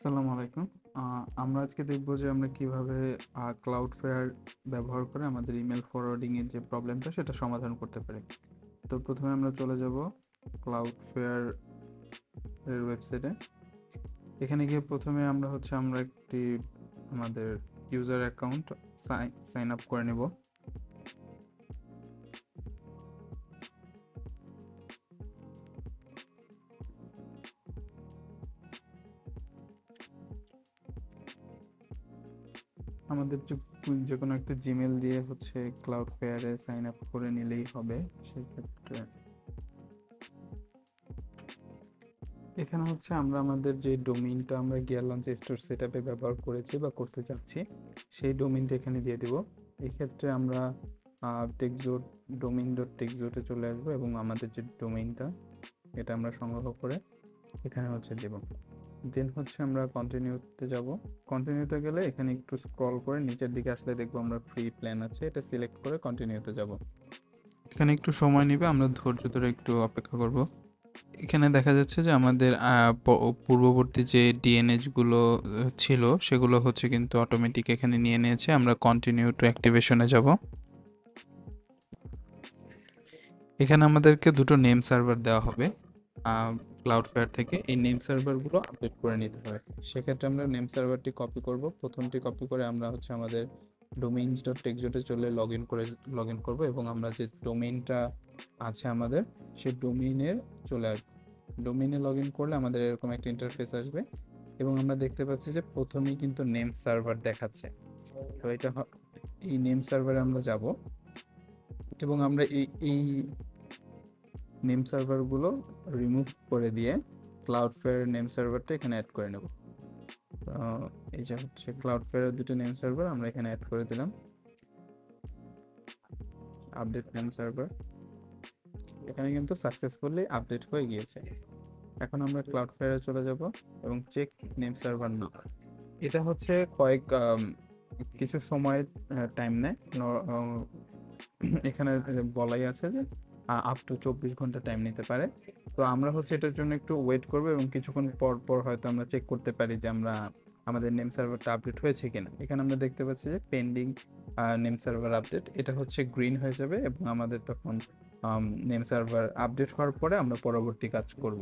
আসসালামু আলাইকুম। আমরা আজকে দেখব যে আমরা কিভাবে Cloudflare ব্যবহার করে আমাদের ইমেল ফরওয়ার্ডিং এর যে প্রবলেমটা সেটা সমাধান করতে পারি। তো প্রথমে আমরা চলে যাব Cloudflare এর ওয়েবসাইটে। এখানে গিয়ে প্রথমে আমরা একটি আমাদের ইউজার অ্যাকাউন্ট সাইন আপ করে নেব। আমাদের যে কোনো একটা জিমেল দিয়ে Cloudflare এ সাইন আপ করে নিলেই হবে। সেক্ষেত্রে এখানে আমরা আমাদের যে ডোমেইনটা আমরা গিয়ার লঞ্চ স্টোর সেটআপে ব্যবহার করেছি বা করতে চাচ্ছি সেই ডোমেইনটা এখানে দিয়ে দেব। এই ক্ষেত্রে আমরা টেক্সট domain.textjut-এ চলে আসব এবং আমাদের যে ডোমেইনটা এটা আমরা সংগ্রহ করে এখানে দেব। দেন আমরা কন্টিনিউতে যাব। কন্টিনিউতে গেলে এখানে একটু স্ক্রল করে নিচের দিকে আসলে দেখব আমরা ফ্রি প্ল্যান আছে, এটা সিলেক্ট করে কন্টিনিউতে যাব। এখানে একটু সময় নেবে, আমরা ধৈর্য ধরে একটু অপেক্ষা করব। এখানে দেখা যাচ্ছে যে আমাদের পূর্ববর্তী যে ডিএনএস গুলো ছিল সেগুলো কিন্তু অটোমেটিক এখানে নিয়ে নিয়েছে। আমরা কন্টিনিউ টু অ্যাক্টিভেশনে যাব। এখানে আমাদেরকে দুটো নেম সার্ভার দেওয়া হবে Cloudflare থেকে। এই নেম সার্ভারগুলো আপডেট করে নিতে হবে। সেক্ষেত্রে আমরা নেম সার্ভারটি কপি করব। প্রথমটি কপি করে আমরা আমাদের domains.textjut-এ চলে লগ ইন করব এবং আমরা যে ডোমেইনটা আছে আমাদের সেই ডোমেইনের চলে আসবো। ডোমেইনে লগ ইন করলে আমাদের এরকম একটা ইন্টারফেস আসবে এবং আমরা দেখতে পাচ্ছি যে প্রথমেই কিন্তু নেম সার্ভার দেখাচ্ছে। তো এই নেম সার্ভারে আমরা যাব এবং আমরা এই নেম সার্ভারগুলো রিমুভ করে দিয়ে Cloudflare নেম সার্ভারটা এখানে অ্যাড করে নেব। এই যে Cloudflare দুটো নেম সার্ভার আমরা এখানে অ্যাড করে দিলাম। আপডেট নেম সার্ভার এখানে কিন্তু সাকসেসফুলি আপডেট হয়ে গিয়েছে। এখন আমরা Cloudflare এ চলে যাব এবং চেক নেম সার্ভার নাও। এটা কিছু সময় টাইম নেয়। এখানে বলাই আছে যে আপ টু 24 ঘন্টা টাইম নিতে পারে। তো আমরা এটার জন্য একটু ওয়েট করব এবং কিছুক্ষণ পর পর হয়তো আমরা চেক করতে পারি যে আমাদের নেম সার্ভারটা আপডেট হয়েছে কিনা। এখানে আমরা দেখতে পাচ্ছি যে পেন্ডিং নেম সার্ভার আপডেট, এটা গ্রিন হয়ে যাবে এবং আমাদের তখন নেম সার্ভার আপডেট হওয়ার পরে আমরা পরবর্তী কাজ করব।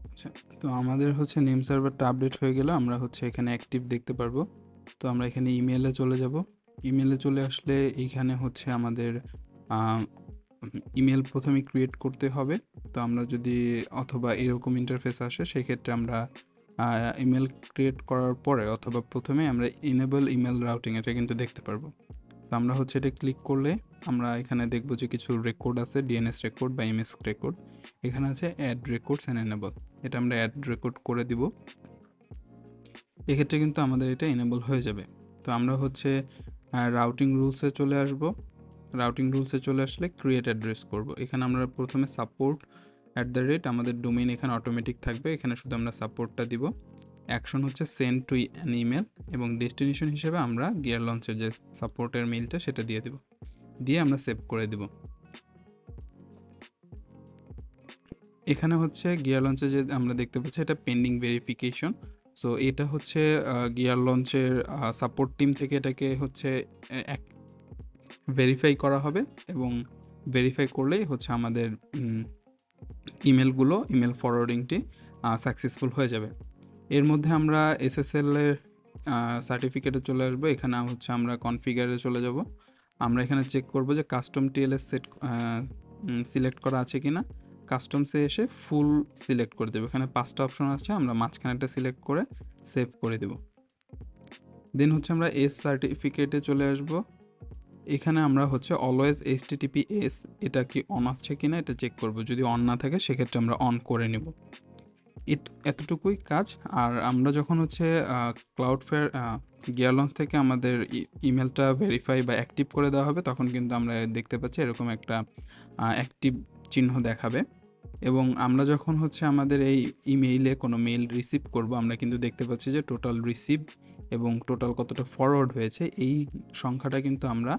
আচ্ছা, তো আমাদের নেম সার্ভারটা আপডেট হয়ে গেল। আমরা এখানে অ্যাক্টিভ দেখতে পারবো। তো আমরা এখানে ইমেইলে চলে যাব। ইমেইলে চলে আসলে এইখানে আমাদের ইমেল প্রথমে ক্রিয়েট করতে হবে। তো আমরা যদি অথবা এরকম ইন্টারফেস আসে সেক্ষেত্রে আমরা ইমেল ক্রিয়েট করার পরে অথবা প্রথমে আমরা এনেবল ইমেল রাউটিং এটা কিন্তু দেখতে পারবো। তো আমরা এটা ক্লিক করলে আমরা এখানে দেখব যে কিছু রেকর্ড আছে, ডিএনএস রেকর্ড বা এমএস রেকর্ড। এখানে আছে অ্যাড রেকর্ডস অ্যান্ড এনেবল, এটা আমরা অ্যাড রেকর্ড করে দিব। এক্ষেত্রে কিন্তু আমাদের এটা এনেবল হয়ে যাবে। তো আমরা রাউটিং রুলসে চলে আসব। রাউটিং রুলসে চলে আসলে ক্রিয়েট অ্যাড্রেস করব। এখানে আমরা প্রথমে সাপোর্ট আমাদের ডোমেইন এখানে অটোমেটিক থাকবে, এখানে শুধু আমরা সাপোর্টটা দিব। Action send to an email এবং ডেস্টিনেশন হিসেবে আমরা গিয়ার লঞ্চের যে সাপোর্টের মেইলটা সেটা দিয়ে দেব, দিয়ে আমরা সেভ করে দেব। এখানে গিয়ার লঞ্চে যে আমরা দেখতে পাচ্ছি এটা পেন্ডিং ভেরিফিকেশন। সো এটা গিয়ার লঞ্চের সাপোর্ট টিম থেকে এটাকে ভেরিফাই করা হবে এবং ভেরিফাই করলেই আমাদের ইমেল ফরওয়ার্ডিংটি সাকসেসফুল হয়ে যাবে। এর মধ্যে আমরা এসএসএল এর সার্টিফিকেটে চলে আসবো। এখানে আমরা কনফিগারে চলে যাব। আমরা এখানে চেক করব যে কাস্টম টিএলএস সিলেক্ট করা আছে কিনা। কাস্টমসে এসে ফুল সিলেক্ট করে দেবো। এখানে 5টা অপশন আছে, আমরা মাঝখানেটা সিলেক্ট করে সেভ করে দেব। দেন আমরা এস সার্টিফিকেটে চলে আসব। এখানে আমরা অলওয়েজ HTTPS এটা কি অন আছে কিনা এটা চেক করব। যদি অন না থাকে সেক্ষেত্রে আমরা অন করে নেব। এতটুকুই কাজ। আর আমরা যখন Cloudflare গিয়ার লঞ্চ থেকে আমাদের ইমেলটা ভেরিফাই বা অ্যাক্টিভ করে দেওয়া হবে তখন কিন্তু আমরা দেখতে পাচ্ছি এরকম একটা অ্যাক্টিভ চিহ্ন দেখাবে এবং আমরা যখন আমাদের এই ইমেইলে কোনো মেইল রিসিভ করব আমরা কিন্তু দেখতে পাচ্ছি যে টোটাল রিসিভ এবং টোটাল কতটা ফরওয়ার্ড হয়েছে এই সংখ্যাটা কিন্তু আমরা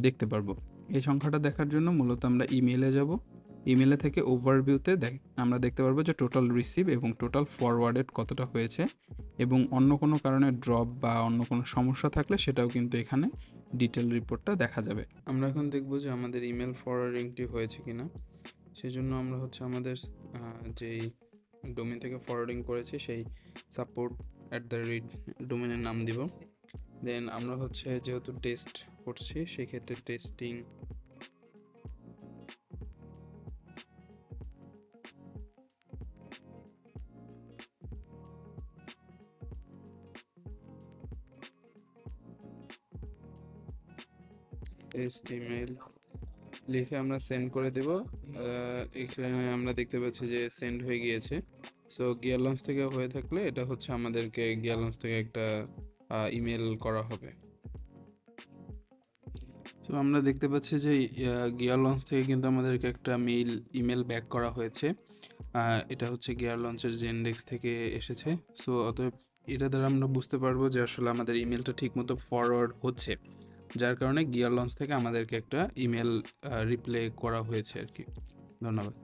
দেখতে পারবো। এই সংখ্যাটা দেখার জন্য মূলত আমরা ইমেইলে যাব। ইমেলে থেকে ওভারভিউতে আমরা দেখতে পারবো যে টোটাল রিসিভ এবং টোটাল ফরওয়ার্ডেড কতটা হয়েছে, এবং অন্য কোনো কারণে ড্রপ বা অন্য কোনো সমস্যা থাকলে সেটাও কিন্তু এখানে ডিটেল রিপোর্টটা দেখা যাবে। আমরা এখন দেখব যে আমাদের ইমেল ফরওয়ার্ডিংটি হয়েছে কিনা। সেজন্য আমরা হচ্ছে আমাদের যেই ডোমেন থেকে ফরওয়ার্ডিং করেছি সেই support@the ডোমেনের নাম দিব। দেন আমরা হচ্ছে যেহেতু টেস্ট করছি সেই ক্ষেত্রে টেস্টিং ইমেল লিখে আমরা সেন্ড করে দেব। এখানে আমরা দেখতে পাচ্ছি যে সেন্ড হয়ে গিয়েছে। সো গিয়ার লঞ্চ থেকে হয়ে থাকলে এটা হচ্ছে আমাদেরকে গিয়ার লঞ্চ থেকে একটা ইমেল করা হবে। সো আমরা দেখতে পাচ্ছি যে গিয়ার লঞ্চ থেকে কিন্তু আমাদেরকে একটা ইমেল ব্যাক করা হয়েছে। এটা হচ্ছে গিয়ার লঞ্চের জেনডেক্স থেকে এসেছে। সো অতএব এটা দ্বারা আমরা বুঝতে পারবো যে আসলে আমাদের ইমেলটা ঠিকমতো ফরওয়ার্ড হচ্ছে, যার কারণে গিয়ার লঞ্চ থেকে আমাদেরকে একটা ইমেল রিপ্লাই করা হয়েছে আর কি। ধন্যবাদ।